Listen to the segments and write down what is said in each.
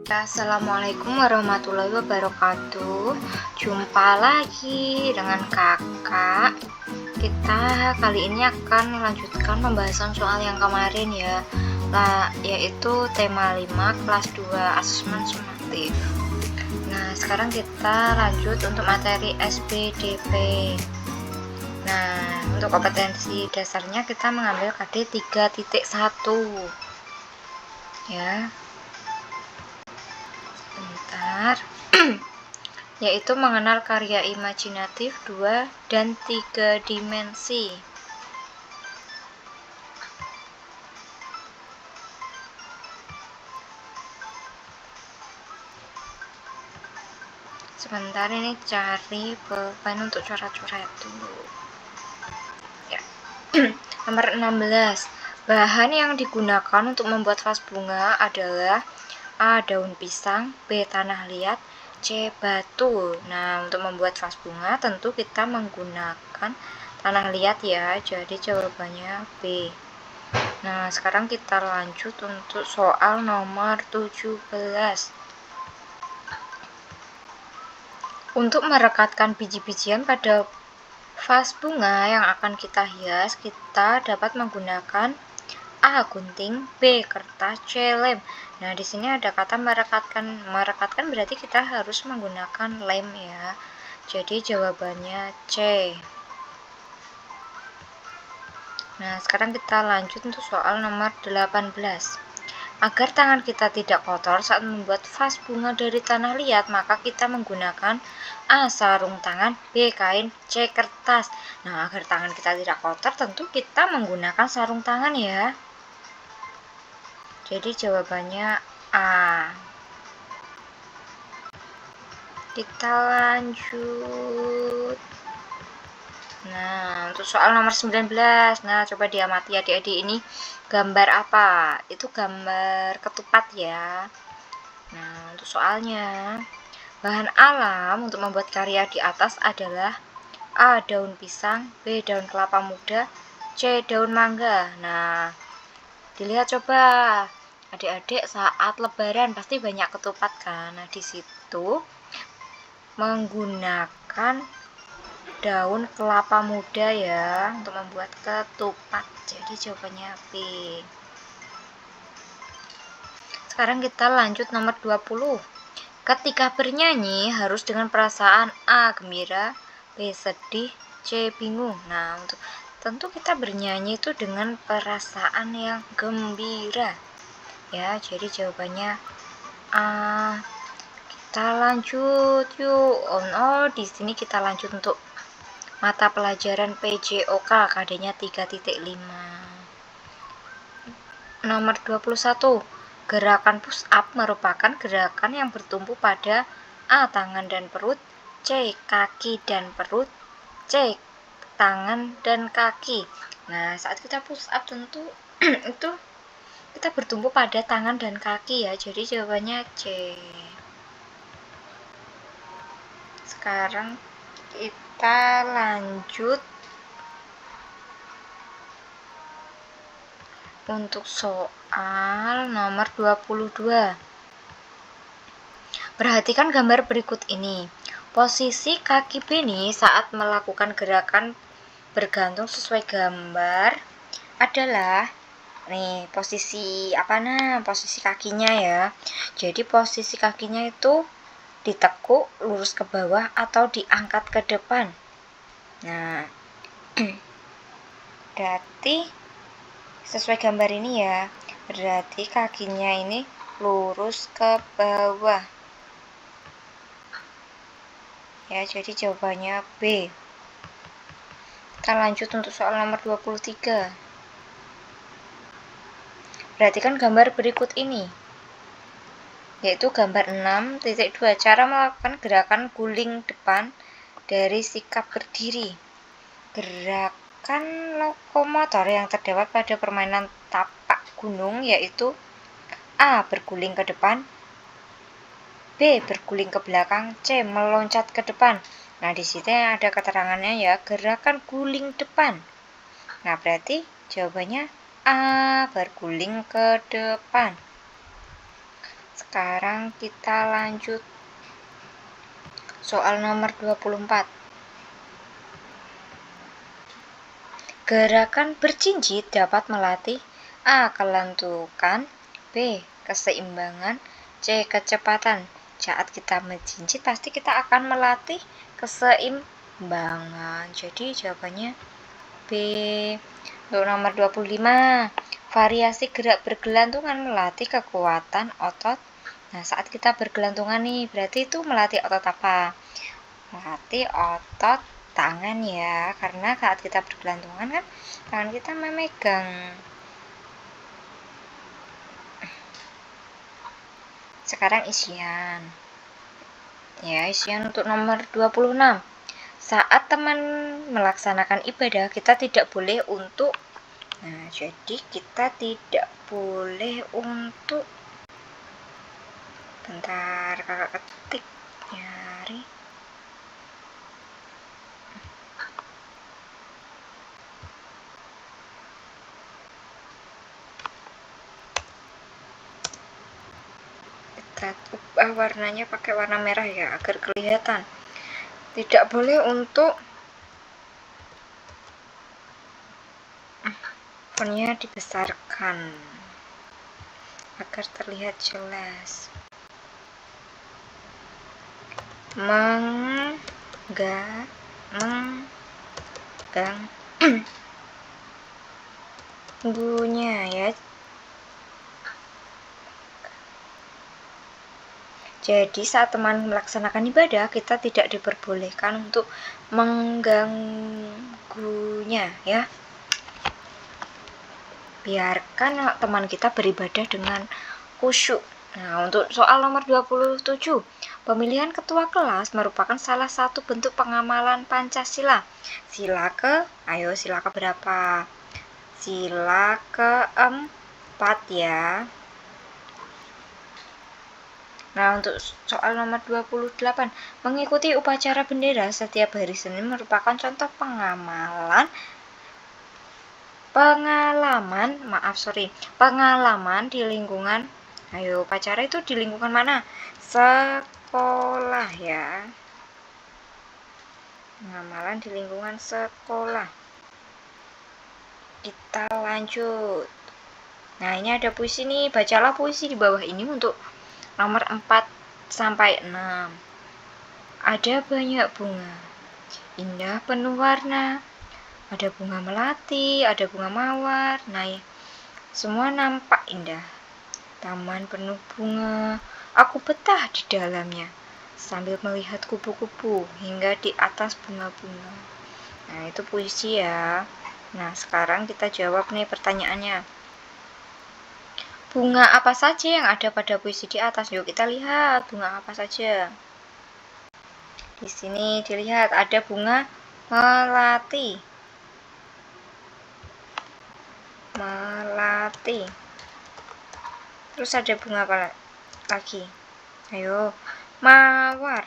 Assalamualaikum warahmatullahi wabarakatuh. Jumpa lagi dengan kakak. Kita kali ini akan melanjutkan pembahasan soal yang kemarin ya, yaitu tema 5 kelas 2 asesmen sumatif. Nah, sekarang kita lanjut untuk materi SPDP. Nah, untuk kompetensi dasarnya kita mengambil KD 3.1 ya. Bentar. Yaitu mengenal karya imajinatif 2 dan 3 dimensi. Sebentar, ini cari pulpen untuk coret-coret dulu ya. Nomor 16. Bahan yang digunakan untuk membuat vas bunga adalah A. Daun pisang, B. Tanah liat, C. Batu. Nah, untuk membuat vas bunga tentu kita menggunakan tanah liat ya, jadi jawabannya B. Nah, sekarang kita lanjut untuk soal nomor 17. Untuk merekatkan biji-bijian pada vas bunga yang akan kita hias, kita dapat menggunakan A. Gunting, B. Kertas, C. lem. Nah, di sini ada kata merekatkan. Merekatkan berarti kita harus menggunakan lem ya. Jadi jawabannya C. Nah, sekarang kita lanjut untuk soal nomor 18. Agar tangan kita tidak kotor saat membuat vas bunga dari tanah liat, maka kita menggunakan A. sarung tangan, B. kain, C. kertas. Nah, agar tangan kita tidak kotor tentu kita menggunakan sarung tangan ya. Jadi jawabannya A. Kita lanjut. Nah, untuk soal nomor 19. Nah, coba diamati adik-adik, ini gambar apa? Itu gambar ketupat ya. Nah, untuk soalnya, bahan alam untuk membuat karya di atas adalah A. daun pisang, B. daun kelapa muda, C. daun mangga. Nah, dilihat coba adik-adik, saat lebaran pasti banyak ketupat kan. Nah, di situ menggunakan daun kelapa muda ya untuk membuat ketupat. Jadi jawabannya B. Sekarang kita lanjut nomor 20. Ketika bernyanyi harus dengan perasaan A. gembira, B. sedih, C. bingung. Nah, untuk tentu kita bernyanyi itu dengan perasaan yang gembira ya. Jadi jawabannya A. Kita lanjut yuk. Di sini kita lanjut untuk mata pelajaran PJOK, KD-nya 3.5. Nomor 21. Gerakan push up merupakan gerakan yang bertumpu pada A. tangan dan perut, C. kaki dan perut, C. tangan dan kaki. Nah, saat kita push up tentu itu kita bertumpu pada tangan dan kaki ya. Jadi jawabannya C. Sekarang kita lanjut untuk soal nomor 22. Perhatikan gambar berikut ini. Posisi kaki Beni saat melakukan gerakan bergantung sesuai gambar adalah posisi posisi kakinya ya. Jadi posisi kakinya itu ditekuk lurus ke bawah atau diangkat ke depan. Nah, berarti sesuai gambar ini ya, berarti kakinya ini lurus ke bawah ya. Jadi jawabannya B. Kita lanjut untuk soal nomor 23. Perhatikan gambar berikut ini, yaitu gambar 6.2. Cara melakukan gerakan guling depan dari sikap berdiri. Gerakan lokomotor yang terdapat pada permainan tapak gunung yaitu A. berguling ke depan, B. berguling ke belakang, C. meloncat ke depan. Nah, di situ ada keterangannya ya, gerakan guling depan. Nah, berarti jawabannya A. berguling ke depan. Sekarang kita lanjut soal nomor 24. Gerakan berjinjit dapat melatih A. Kelenturan, B. Keseimbangan, C. Kecepatan. Saat kita menjinjit pasti kita akan melatih keseimbangan. Jadi jawabannya B. Untuk nomor 25, variasi gerak bergelantungan melatih kekuatan otot. Nah, saat kita bergelantungan nih, berarti itu melatih otot apa? Melatih otot tangan ya, karena saat kita bergelantungan kan tangan kita memegang. Sekarang isian. Ya, isian untuk nomor 26. Saat teman melaksanakan ibadah, kita tidak boleh untuk jadi kita tidak boleh untuk bentar, kakak ketik nyari. Kita ubah warnanya pakai warna merah ya, agar kelihatan. Tidak boleh untuk fontnya dibesarkan agar terlihat jelas. Mengganggunya ya. Jadi saat teman melaksanakan ibadah, kita tidak diperbolehkan untuk mengganggunya ya. Biarkan teman kita beribadah dengan khusyuk. Nah, untuk soal nomor 27, pemilihan ketua kelas merupakan salah satu bentuk pengamalan Pancasila. Sila ke berapa? Sila ke-4 ya. Nah, untuk soal nomor 28, mengikuti upacara bendera setiap hari Senin merupakan contoh pengalaman di lingkungan. Ayo, upacara itu di lingkungan mana? Sekolah ya. Pengamalan di lingkungan sekolah. Kita lanjut. Nah, ini ada puisi nih. Bacalah puisi di bawah ini untuk nomor 4 sampai 6. Ada banyak bunga, indah penuh warna. Ada bunga melati, ada bunga mawar. Nah, ya, semua nampak indah. Taman penuh bunga, aku betah di dalamnya sambil melihat kupu-kupu hingga di atas bunga-bunga. Nah, itu puisi ya. Nah, sekarang kita jawab nih pertanyaannya. Bunga apa saja yang ada pada puisi di atas? Yuk kita lihat bunga apa saja. Di sini dilihat ada bunga melati. Terus ada bunga apa lagi? Ayo, mawar.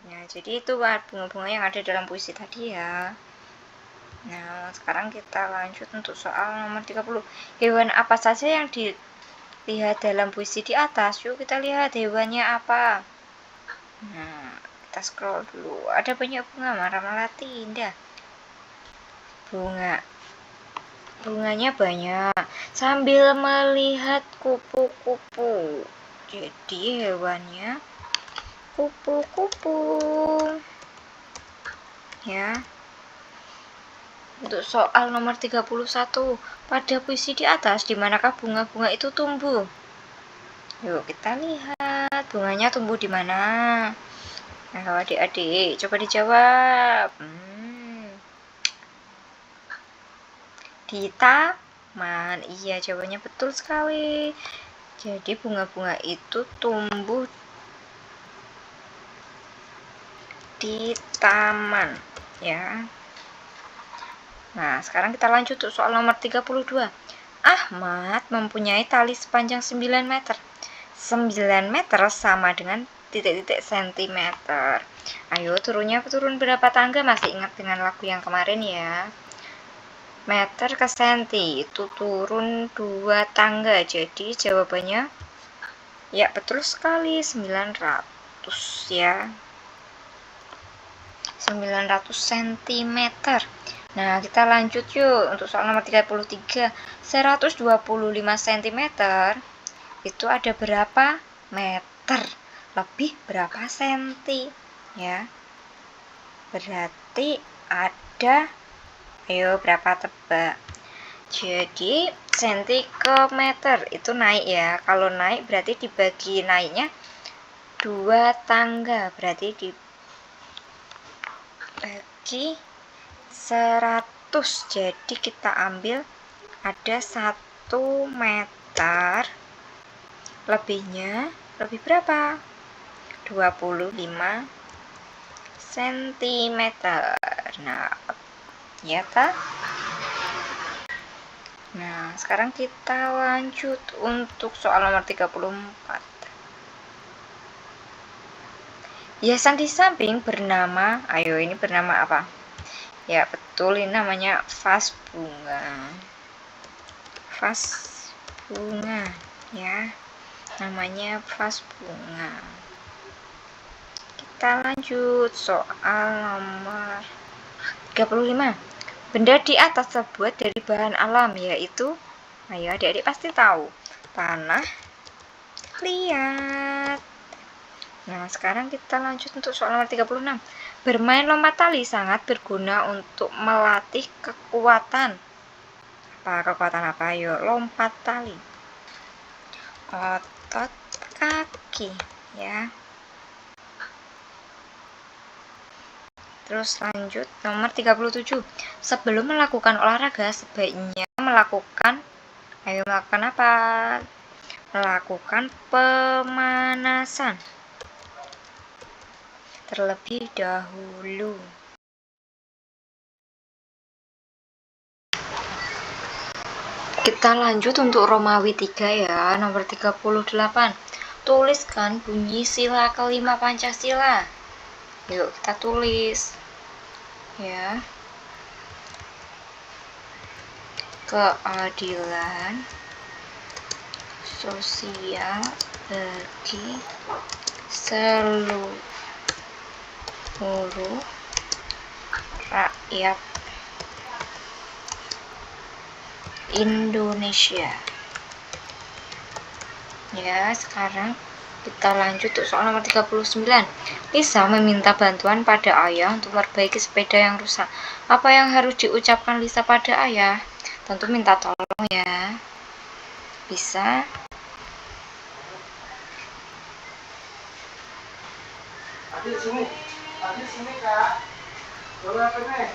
Nah, jadi itu bunga-bunga yang ada dalam puisi tadi ya. Nah, sekarang kita lanjut untuk soal nomor 30. Hewan apa saja yang dilihat dalam puisi di atas? Yuk kita lihat hewannya apa. Nah, kita scroll dulu. Ada banyak bunga, melati, indah. Bunganya banyak. Sambil melihat kupu-kupu. Jadi hewannya kupu-kupu. Ya. Untuk soal nomor 31, pada puisi di atas, di manakah bunga-bunga itu tumbuh? Yuk kita lihat, bunganya tumbuh di mana? Nah, adik-adik, coba dijawab. Di taman. Iya, jawabannya betul sekali. Jadi bunga-bunga itu tumbuh di taman, ya. Nah, sekarang kita lanjut untuk soal nomor 32. Ahmad mempunyai tali sepanjang 9 meter. 9 meter sama dengan titik-titik sentimeter. Ayo, turun berapa tangga? Masih ingat dengan lagu yang kemarin ya? meter ke senti, itu turun 2 tangga. Jadi jawabannya ya betul sekali 900 ya. 900 cm. Nah, kita lanjut yuk untuk soal nomor 33. 125 cm itu ada berapa meter? Lebih berapa senti? Ya. Berarti ada, ayo berapa tebak? Jadi senti ke meter itu naik ya. Kalau naik berarti dibagi naiknya 2 tangga, berarti dibagi 100. Jadi kita ambil ada 1 meter, lebihnya lebih berapa? 25 cm. Nah, ya kan? Nah, sekarang kita lanjut untuk soal nomor 34. Hiasan di samping bernama, ayo ini bernama apa? Ya betul, ini namanya vas bunga. Vas bunga ya. Namanya vas bunga. Kita lanjut soal nomor 35. Benda di atas terbuat dari bahan alam, yaitu, ayo adik-adik pasti tahu, tanah liat. Nah, sekarang kita lanjut untuk soal nomor 36. Bermain lompat tali sangat berguna untuk melatih kekuatan. Apa kekuatan apa? Ayo, lompat tali. Otot kaki, ya. Terus lanjut nomor 37. Sebelum melakukan olahraga sebaiknya melakukan apa? Melakukan pemanasan terlebih dahulu. Kita lanjut untuk Romawi 3 ya, nomor 38. Tuliskan bunyi sila kelima Pancasila. Yuk kita tulis ya. Keadilan sosial bagi seluruh rakyat Indonesia. Ya, sekarang kita lanjut untuk soal nomor 39. Lisa meminta bantuan pada ayah untuk memperbaiki sepeda yang rusak. Apa yang harus diucapkan Lisa pada ayah? Tentu minta tolong ya. Bisa? Adik sini Kak. Boleh apa nih?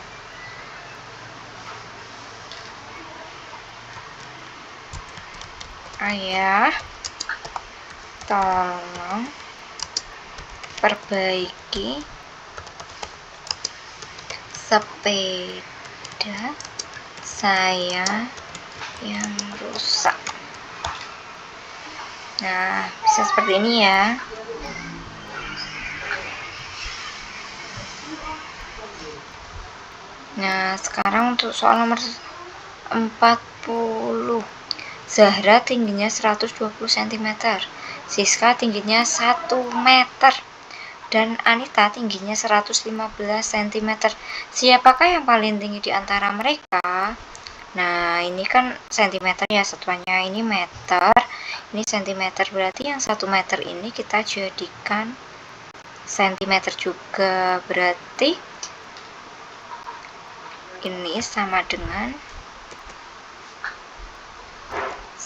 Ayah, tolong perbaiki sepeda saya yang rusak. Nah, bisa seperti ini ya. Nah, sekarang untuk soal nomor 40. Zahra tingginya 120 cm, Siska tingginya 1 meter, dan Anita tingginya 115 cm. Siapakah yang paling tinggi di antara mereka? Nah, ini kan cm ya satuannya, ini meter, ini cm, berarti yang 1 meter ini kita jadikan cm juga, berarti ini sama dengan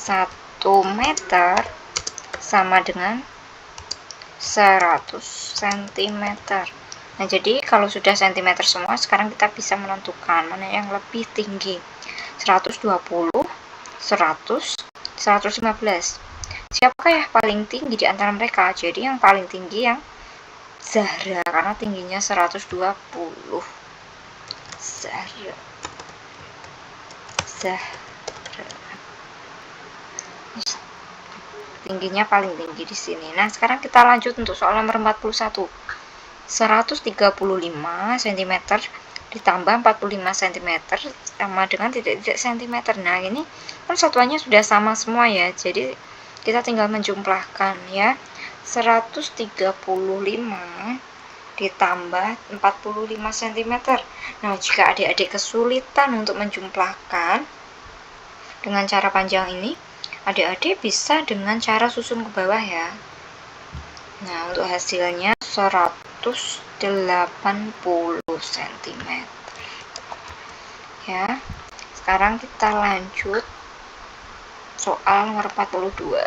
1 meter sama dengan 100 cm. Nah, jadi kalau sudah cm semua, sekarang kita bisa menentukan mana yang lebih tinggi, 120, 100, 115. Siapakah yang paling tinggi di antara mereka? Jadi yang paling tinggi yang Zahra, karena tingginya 120. Zahra. Tingginya paling tinggi di sini. Nah, sekarang kita lanjut untuk soal nomor 41. 135 cm ditambah 45 cm sama dengan titik-titik sentimeter. Nah, ini kan satuannya sudah sama semua ya, jadi kita tinggal menjumlahkan ya. 135 ditambah 45 cm. Nah, jika adik-adik kesulitan untuk menjumlahkan dengan cara panjang ini, adik-adik bisa dengan cara susun ke bawah ya. Nah, untuk hasilnya 180 cm. Ya. Sekarang kita lanjut soal nomor 42.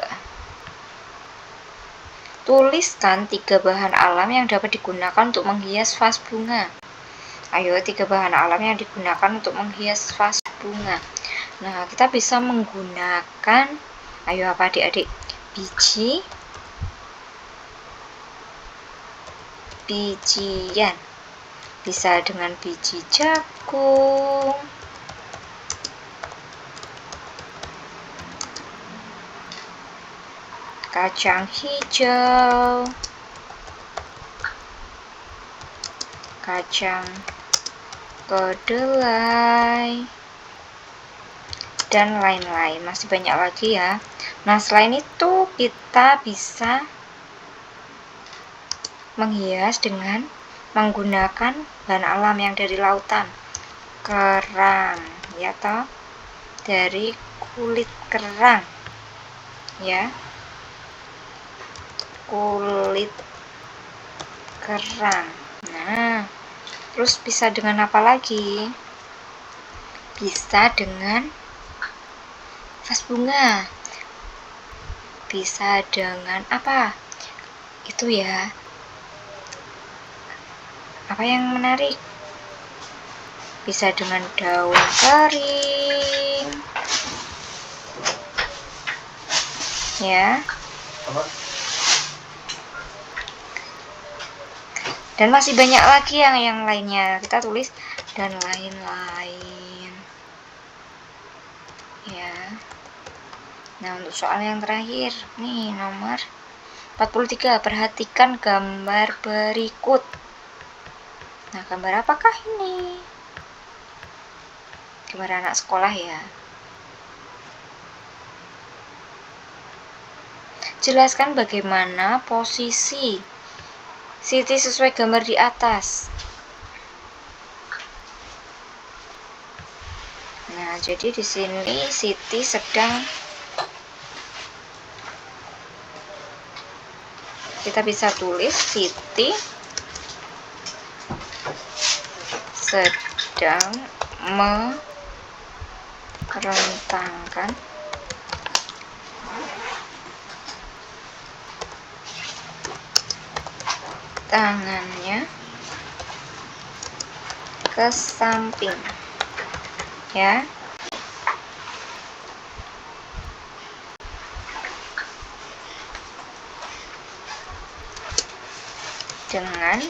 Tuliskan 3 bahan alam yang dapat digunakan untuk menghias vas bunga. Ayo, 3 bahan alam yang digunakan untuk menghias vas bunga. Nah, kita bisa menggunakan, ayo apa adik-adik? Bijian. Bisa dengan biji jagung, kacang hijau, kacang kedelai, dan lain-lain. Masih banyak lagi ya. Nah, selain itu kita bisa menghias dengan menggunakan bahan alam yang dari lautan. Kerang, ya toh? Dari kulit kerang. Ya. Kulit kerang. Nah, terus bisa dengan apa lagi? Bisa dengan vas bunga. Bisa dengan apa? Itu ya. Apa yang menarik? Bisa dengan daun kering. Ya. Dan masih banyak lagi yang lainnya. Kita tulis dan lain-lain. Ya. Nah, untuk soal yang terakhir, nih nomor 43. Perhatikan gambar berikut. Nah, gambar apakah ini? Gambar anak sekolah ya. Jelaskan bagaimana posisi Siti sesuai gambar di atas. Nah, jadi di sini Siti sedang, kita bisa tulis Siti sedang merentangkan tangannya ke samping. Ya. Dengan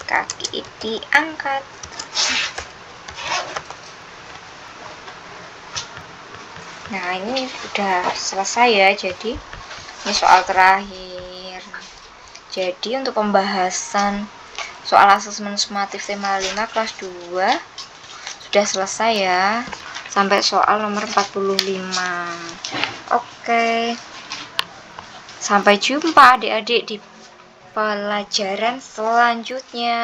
kaki diangkat. Nah, ini sudah selesai ya. Jadi ini soal terakhir. Jadi untuk pembahasan soal asesmen sumatif tema 5 kelas 2 sudah selesai ya. Sampai soal nomor 45. Oke. Sampai jumpa adik-adik di pelajaran selanjutnya.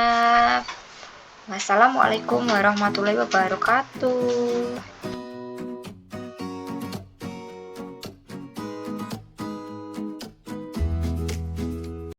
Wassalamualaikum warahmatullahi wabarakatuh.